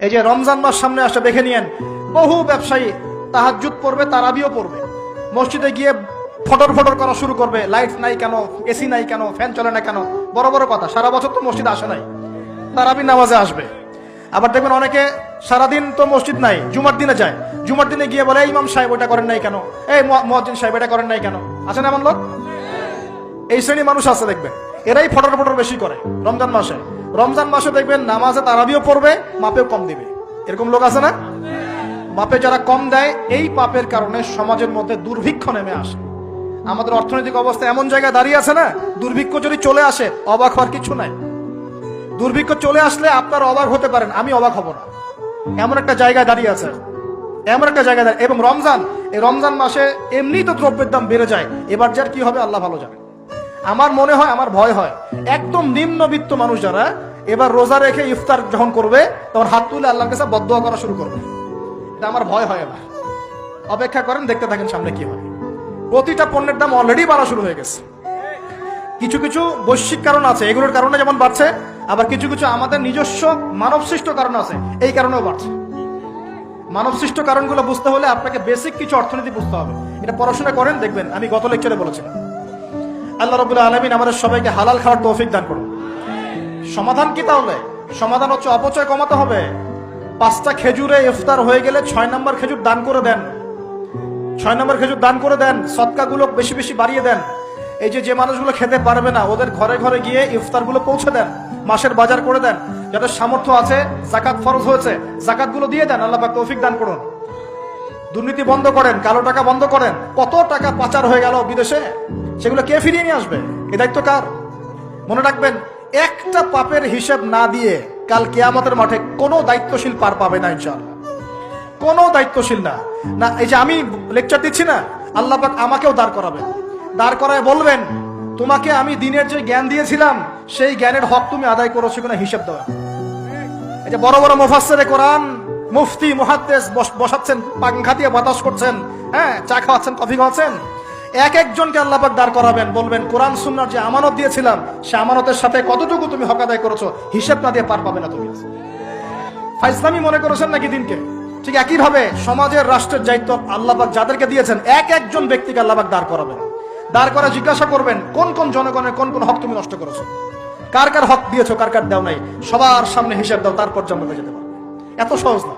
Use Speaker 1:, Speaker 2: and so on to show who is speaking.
Speaker 1: এই যে রমজান মাস সামনে আসে দেখে নিয়েন, বহু ব্যবসায়ী তাহাজ্জুদ পড়বে, তারাবিও পড়বে, মসজিদে গিয়ে ফটর ফটর করা শুরু করবে, লাইট নাই কেন, এসি নাই কেন, ফ্যান চলে না কেন, বড় বড় কথা। সারা বছর তো মসজিদ আসে নাই, তারাবি নামাজে আসবে। আবার দেখবেন অনেকে সারাদিন তো মসজিদ নাই, জুমার দিনে যায়, জুমার দিনে গিয়ে বলে, এই ইমাম সাহেব ওটা করেন নাই কেন, এই মুয়াজ্জিন সাহেব এটা করেন নাই কেন। আছে না এমন লোক? এই শ্রেণীর মানুষ আছে দেখবেন, এরাই ফটর ফটর বেশি করে রমজান মাসে। রমজান মাসে দেখবেন নামাজে তারাবিও পড়বে, মাপেও কম দিবে। এরকম লোক আছে না? মাপে যারা কম দেয়, এই পাপের কারণে সমাজের মধ্যে দুর্ভিক্ষ নেমে আসে। আমাদের অর্থনৈতিক অবস্থা এমন জায়গায় দাঁড়িয়ে আছে না, দুর্ভিক্ষ যদি চলে আসে অবাক হওয়ার কিছু নাই। দুর্ভিক্ষ চলে আসলে আপনার অবাক হতে পারেন, আমি অবাক হব না। এমন একটা জায়গায় দাঁড়িয়ে আছে, এমন একটা জায়গায় দাঁড়িয়ে। এবং রমজান, এই রমজান মাসে এমনি তো দ্রব্যের দাম বেড়ে যায়, এবার যার কি হবে আল্লাহ ভালো জানে। আমার মনে হয়, আমার ভয় হয়, একদম নিম্নবিত্ত মানুষ যারা এবার রোজা রেখে ইফতার যখন করবে তখন হাত তুলে আল্লাহর কাছে বদদোয়া করা শুরু করবে। এটা আমার ভয় হয়। এবার অপেক্ষা করেন, দেখতে থাকেন সামনে কি হয়। প্রতিটা পণ্যের দাম অলরেডি বাড়া শুরু হয়ে গেছে। কিছু কিছু বৈশ্বিক কারণ আছে, এগুলোর কারণে যেমন বাড়ছে, আবার কিছু কিছু আমাদের নিজস্ব মানব সৃষ্ট কারণ আছে, এই কারণেও বাড়ছে। মানব সৃষ্ট কারণগুলো বুঝতে হলে আপনাকে বেসিক কিছু অর্থনীতি বুঝতে হবে। এটা পড়াশোনা করেন, দেখবেন আমি গত লেকচারে বলেছিলাম। আল্লাহ রাব্বুল আলামিন আমাদের সবাইকে হালাল খাওয়ার তৌফিক দান করুন। সমাধান কি তাহলে? সমাধান হচ্ছে অপচয় কমাতে হবে। 5টা খেজুরে ইফতার হয়ে গেলে 6 নম্বর খেজুর দান করে দেন। 6 নম্বর খেজুর দান করে দেন, সদকাগুলো বেশি বেশি বাড়িয়ে দেন। এই যে মানুষগুলো খেতে পারবে না, ওদের ঘরে ঘরে গিয়ে ইফতারগুলো পৌঁছে দেন, মাসের বাজার করে দেন। যাদের সামর্থ্য আছে, জাকাত ফরজ হয়েছে, জাকাতগুলো দিয়ে দেন। আল্লাহ পাক তৌফিক দান করুন। দুর্নীতি বন্ধ করেন, কালো টাকা বন্ধ করেন। কত টাকা পাচার হয়ে গেল বিদেশে, সেগুলো কে ফিরিয়ে নিয়ে আসবে? এ দায়িত্ব কার? মনে রাখবেন, একটা পাপের হিসাব না দিয়ে কাল কিয়ামতের মাঠে কোনো দায়িত্বশীল পার পাবে না ইনশাআল্লাহ। কোনো দায়িত্বশীল না। না, এই যে আমি লেকচার দিচ্ছি না, আল্লাহ পাক আমাকেও দাঁড় করাবেন। দাঁড় করায় বলবেন, তোমাকে আমি দিনের যে জ্ঞান দিয়েছিলাম সেই জ্ঞানের হক তুমি আদায় করেছো কিনা হিসাব দেওয়া। এই যে বড় বড় মুফাসসিরে কোরআন, মুফতি, মুহাদ্দিস বসাচ্ছেন, পাংখা দিয়ে বাতাস করছেন, হ্যাঁ, চা খাওয়াচ্ছেন, কফি খাওয়াচ্ছেন। এক একজনকে আল্লাহ পাক দাঁড় করাবেন, বলবেন, কোরআন সুন্নাহর যে আমানত দিয়েছিলাম সে আমানতের সাথে কতটুকু তুমি হক আদায় করেছো, হিসাব না দিয়ে পার পাবে না তুমি। ফাইজলামি মনে করেছেন নাকি দিনকে? ঠিক একই ভাবে সমাজের, রাষ্ট্রের দায়িত্ব আল্লাহ পাক যাদেরকে দিয়েছেন, এক একজন ব্যক্তিকে আল্লাহ পাক দাঁড় করাবেন। দাঁড় করে জিজ্ঞাসা করবেন, কোন কোন জনগণের কোন কোন হক তুমি নষ্ট করেছো, কার কার হক দিয়েছো, কার কার দাও নাই, সবার সামনে হিসাব দাও, তারপর জান্নাতে যেতে পারবে। এত সহজ না।